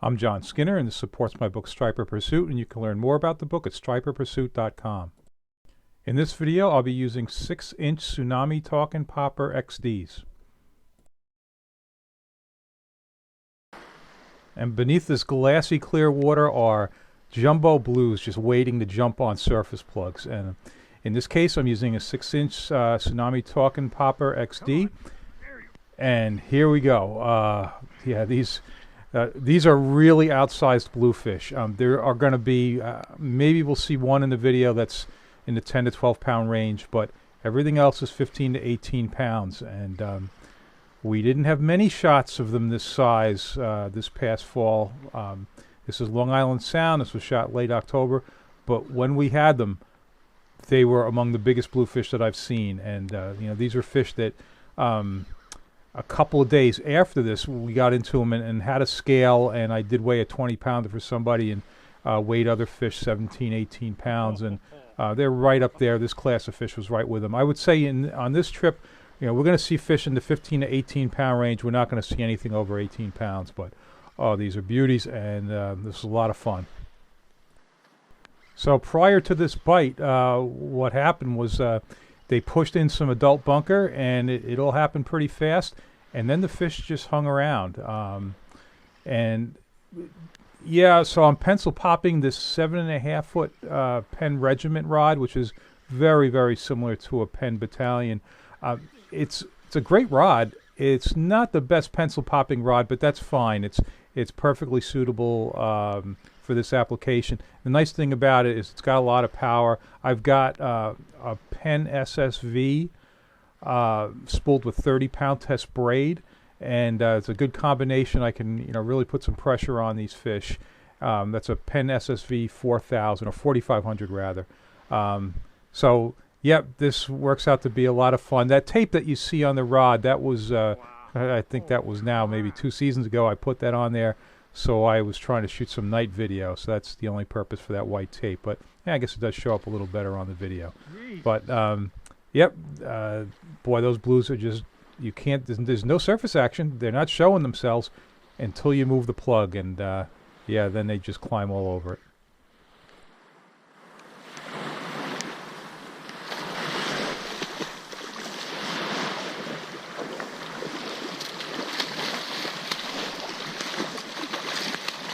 I'm John Skinner, and this supports my book Striper Pursuit, and you can learn more about the book at striperpursuit.com. In this video, I'll be using 6-inch Tsunami Talkin' Popper XDs. And beneath this glassy clear water are jumbo blues just waiting to jump on surface plugs. And in this case, I'm using a 6-inch Tsunami Talkin' Popper XD. And here we go. These are really outsized bluefish. There are going to be, maybe we'll see one in the video that's in the 10 to 12 pound range, but everything else is 15 to 18 pounds. And we didn't have many shots of them this size this past fall. This is Long Island Sound. This was shot late October. But when we had them, they were among the biggest bluefish that I've seen. And, these are fish that a couple of days after this, we got into them and had a scale. And I did weigh a 20-pounder for somebody and weighed other fish 17, 18 pounds. And they're right up there. This class of fish was right with them. I would say on this trip, we're going to see fish in the 15 to 18 pound range. We're not going to see anything over 18 pounds, but these are beauties, and this is a lot of fun. So prior to this bite, what happened was they pushed in some adult bunker, and it all happened pretty fast, and then the fish just hung around. So I'm pencil popping this 7.5 foot Penn Regiment rod, which is very, very similar to a Penn Battalion. It's a great rod. It's not the best pencil popping rod, but that's fine. It's perfectly suitable for this application. The nice thing about it is it's got a lot of power. I've got a Penn SSV spooled with 30-pound test braid, and it's a good combination. I can really put some pressure on these fish. That's a Penn SSV 4000 or 4500 rather. Yep, this works out to be a lot of fun. That tape that you see on the rod, that was, I think that was now maybe 2 seasons ago. I put that on there, so I was trying to shoot some night video, so that's the only purpose for that white tape. But yeah, I guess it does show up a little better on the video. But boy, those blues are just, you can't, there's no surface action. They're not showing themselves until you move the plug, and then they just climb all over it.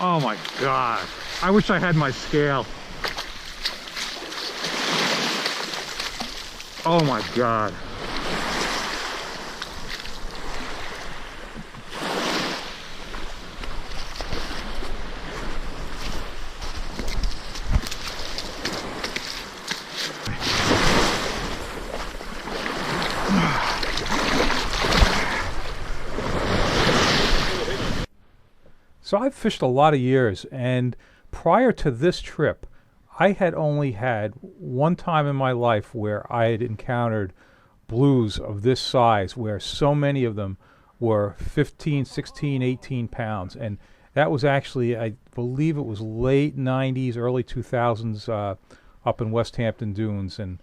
Oh my God, I wish I had my scale. Oh my God. So I've fished a lot of years, and prior to this trip, I had only had one time in my life where I had encountered blues of this size, where so many of them were 15, 16, 18 pounds. And that was actually, I believe it was late 90s, early 2000s up in West Hampton Dunes. And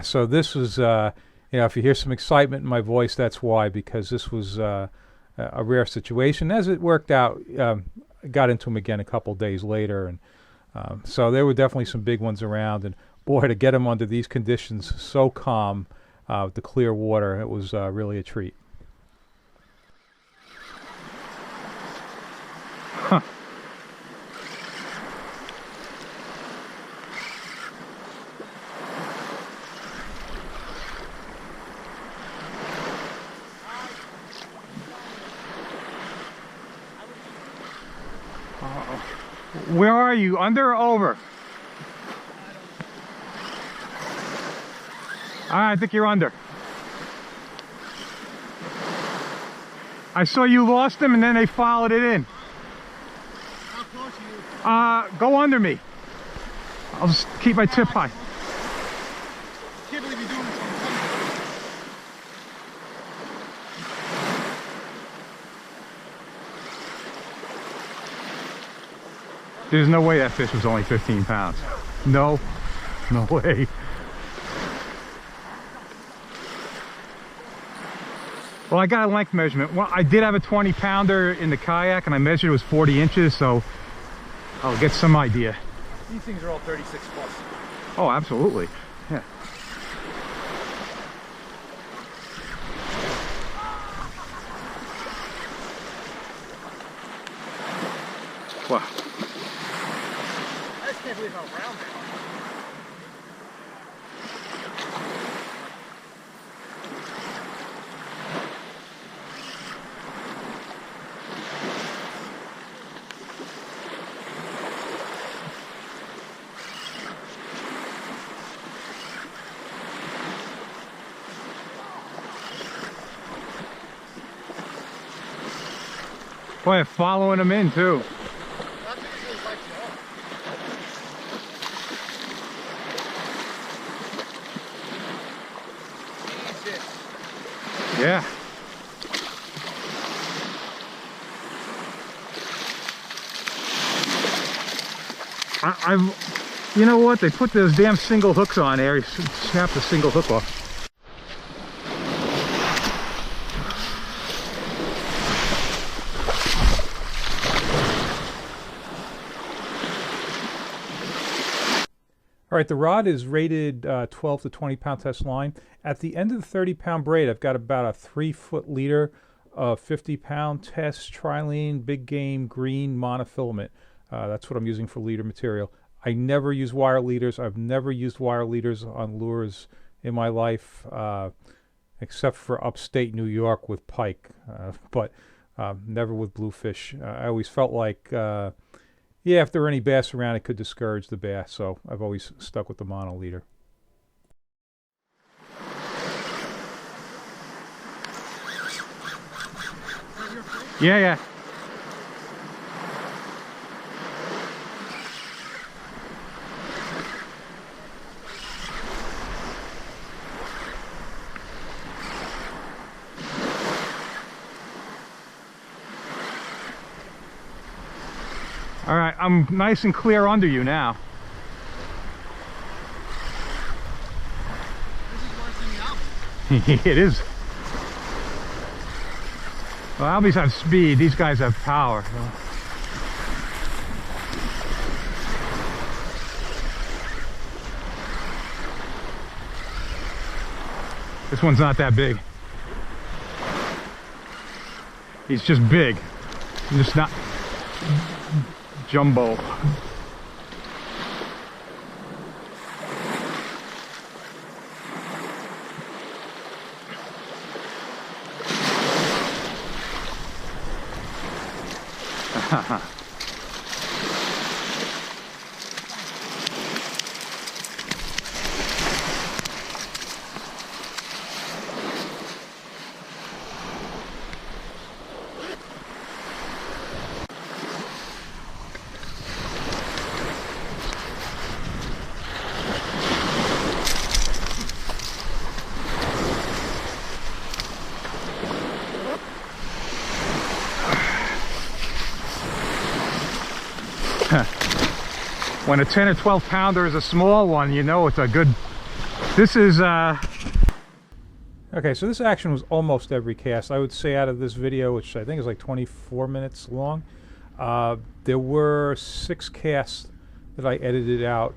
so this was, if you hear some excitement in my voice, that's why, because this was a rare situation. As it worked out, I got into them again a couple days later, and so there were definitely some big ones around. And boy, to get them under these conditions, so calm, the clear water, it was really a treat. Huh. Where are you? Under or over? I think you're under. I saw you lost them and then they followed it in. How close are you? Go under me. I'll just keep my tip high. I can't believe you're doing this. There's no way that fish was only 15 pounds. No way. Well, I got a length measurement. Well, I did have a 20-pounder in the kayak, and I measured it was 40 inches, so I'll get some idea. These things are all 36 plus. Oh, absolutely. Yeah. Wow. I just can't believe how round they are. Boy, following them in too. That's what usually bites you off. Jesus. Yeah. I've, you know what? They put those damn single hooks on there. You snap the single hook off. All right, the rod is rated 12 to 20 pound test line. At the end of the 30-pound braid, I've got about a 3-foot leader of 50-pound test trilene big game green monofilament. That's what I'm using for leader material. I never use wire leaders. I've never used wire leaders on lures in my life, except for upstate New York with pike, but never with bluefish. I always felt like yeah, if there were any bass around, it could discourage the bass, so I've always stuck with the mono leader. Yeah, yeah. All right, I'm nice and clear under you now. This is worse than the album. It is. Well, Albies have speed. These guys have power. This one's not that big. He's just big. He's just not jumbo. When a 10 or 12 pounder is a small one, you know it's a good. This is Okay, so this action was almost every cast. I would say out of this video, which I think is like 24 minutes long, there were 6 casts that I edited out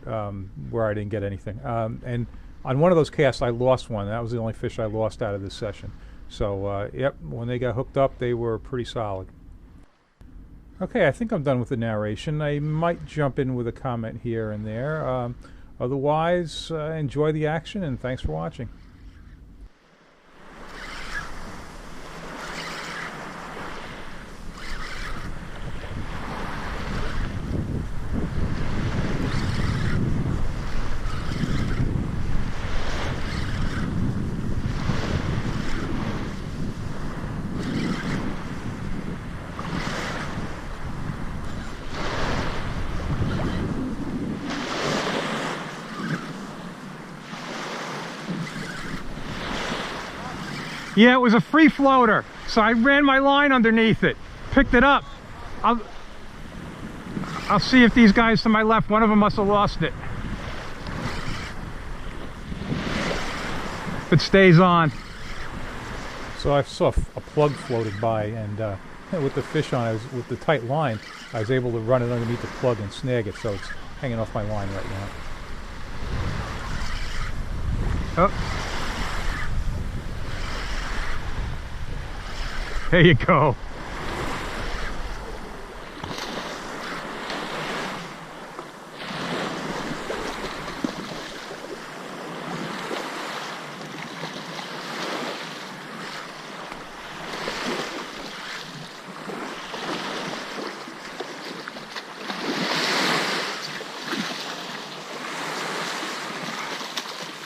where I didn't get anything. And on one of those casts, I lost one. That was the only fish I lost out of this session. So, yep, when they got hooked up, they were pretty solid. Okay, I think I'm done with the narration. I might jump in with a comment here and there. Otherwise, enjoy the action, and thanks for watching. Yeah, it was a free floater, so I ran my line underneath it, picked it up. I'll see if these guys to my left, one of them must have lost it. If it stays on. So I saw a plug floating by, and with the fish on, with the tight line, I was able to run it underneath the plug and snag it. So it's hanging off my line right now. Oh. There you go.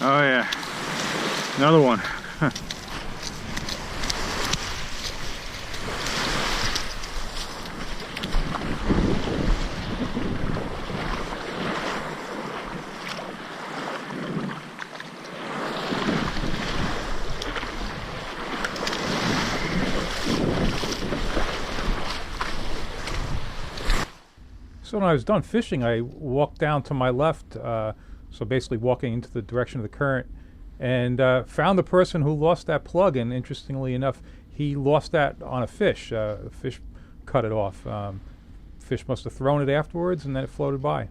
Oh yeah, another one. Huh. So when I was done fishing, I walked down to my left, so basically walking into the direction of the current, and found the person who lost that plug. And interestingly enough, he lost that on a fish. The fish cut it off. Fish must have thrown it afterwards, and then it floated by.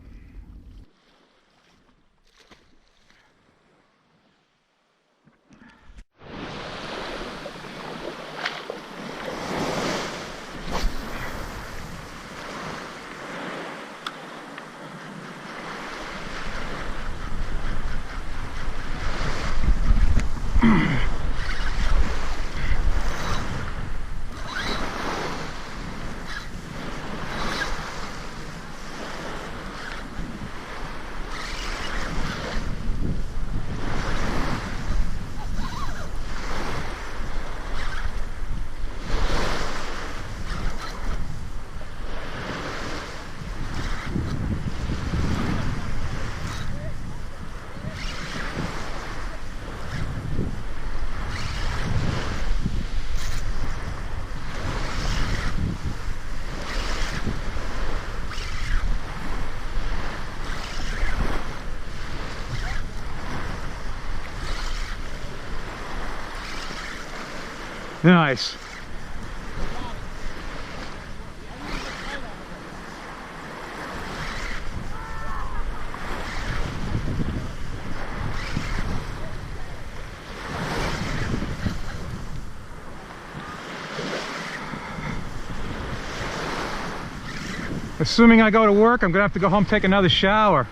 Nice. Assuming I go to work, I'm gonna have to go home, take another shower.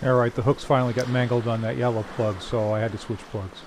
Alright, the hooks finally got mangled on that yellow plug, so I had to switch plugs.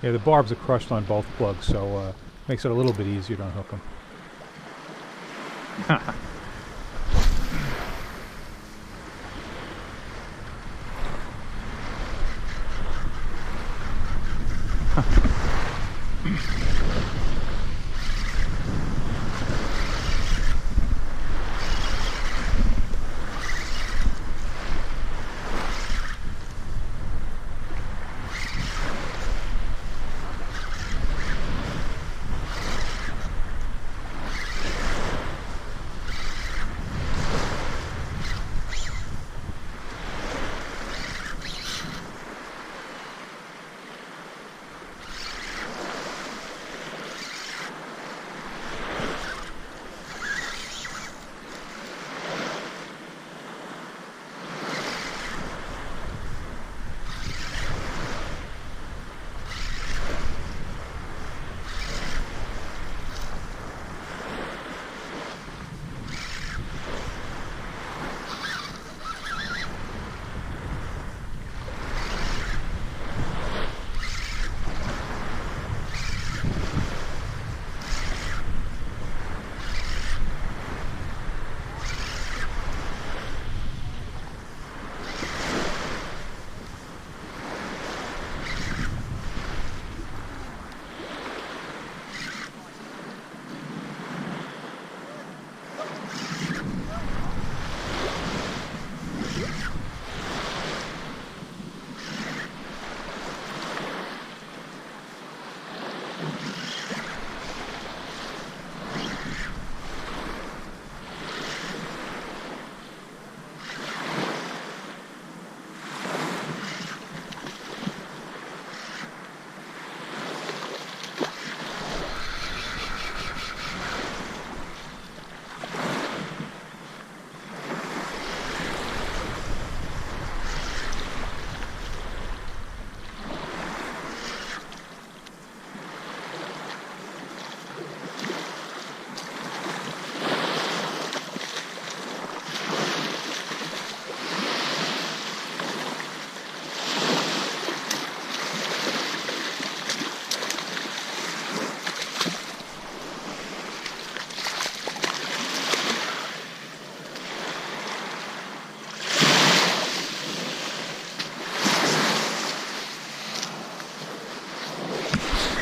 Yeah, the barbs are crushed on both plugs, so makes it a little bit easier to unhook them.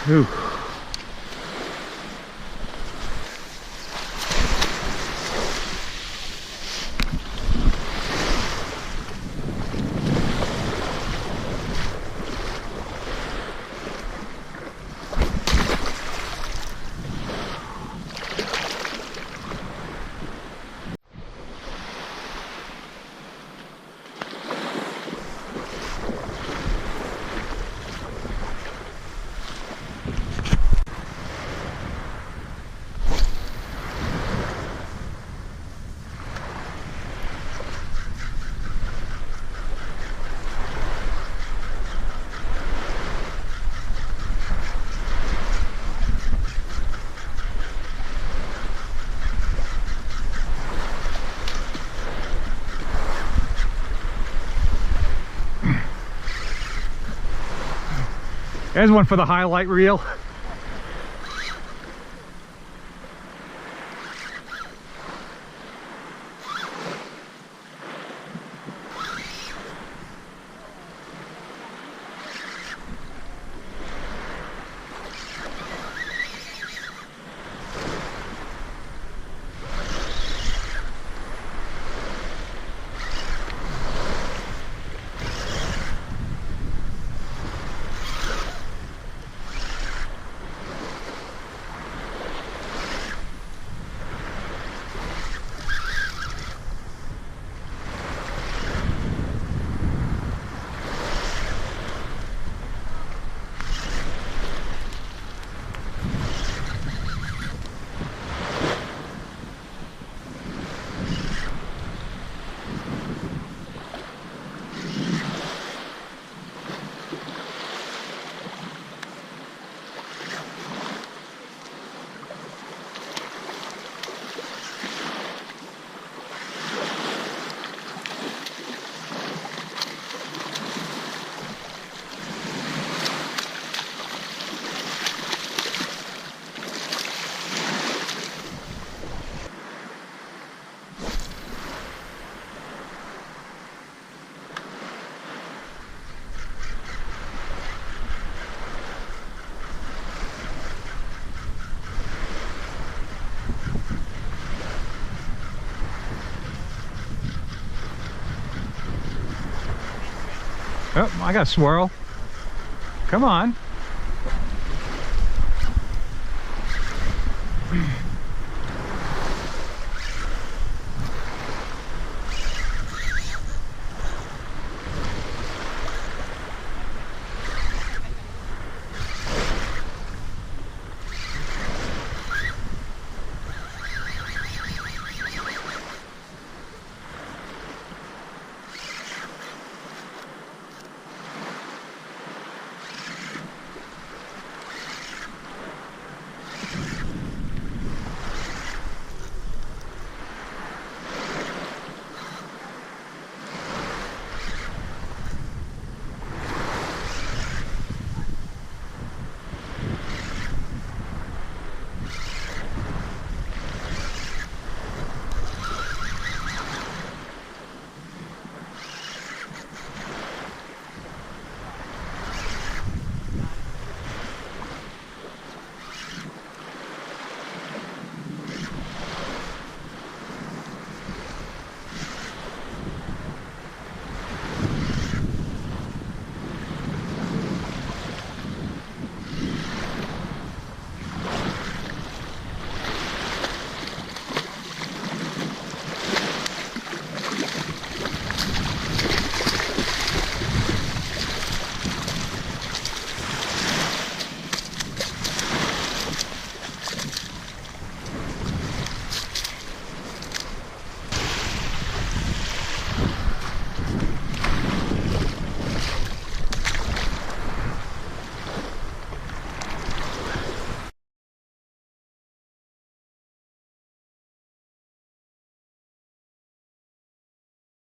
Whew. There's one for the highlight reel. Oh, I got a swirl. Come on.